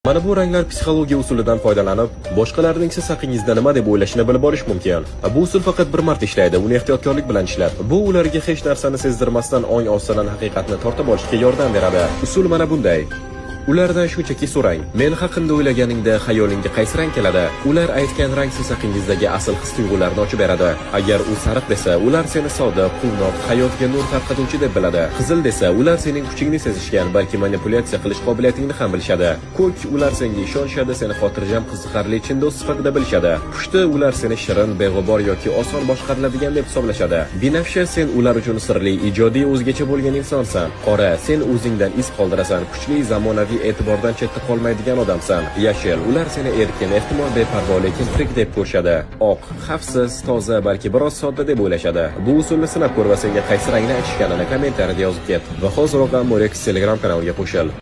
Mana bu ranglar psixologiya usulidan foydalanib, boshqalarning siz haqingizda nima deb o'ylashini bilib olish mumkin. Bu usul faqat bir marta ishlaydi, uni ehtiyotkorlik bilan ishlat. Bu ularga hech narsani sezdirmasdan ong ostidan haqiqatni tortib olishga yordam beradi. Usul mana bunday. Ulardan shunchaki so'rang. Men haqimda o'ylaganingda xayolingga qaysi rang keladi? Ular aytgan rang siz haqingizdagi asl his-tuyg'ularni ochib beradi. Agar u sariq desa, ular seni sodiq, quvnoq, hayotga nur tarqatuvchi deb biladi. Qizil desa, ular sening kuchingni sezishgan, balki manipulyatsiya qilish qobiliyatingni ham bilishadi. Ko'k, ular senga ishonishadi, seni xotirjam, qiziqarli chin do'st sifatida bilishadi. Pushti, ular seni shirin, beg'ubor yoki oson boshqariladigan deb hisoblashadi. Binafsha, sen ular uchun sirli, ijodiy, o'zgacha bo'lgan insonsan. Qora, sen o'zingdan iz qoldirasan, kuchli, zamonaviy e'tibordan chetda qolmaydigan odamsan. Yashil, ular seni erkin, ehtimol beparvo, lekin tirik deb ko'rishadi. Oq, xavfsiz, toza, balki biroz sodda deb o'ylashadi. Bu usulni sinab ko'r va senga qaysi rangni aytishganini kommentariyada yozib ket. Va hoziroq Amorex Telegram kanaliga qo'shil.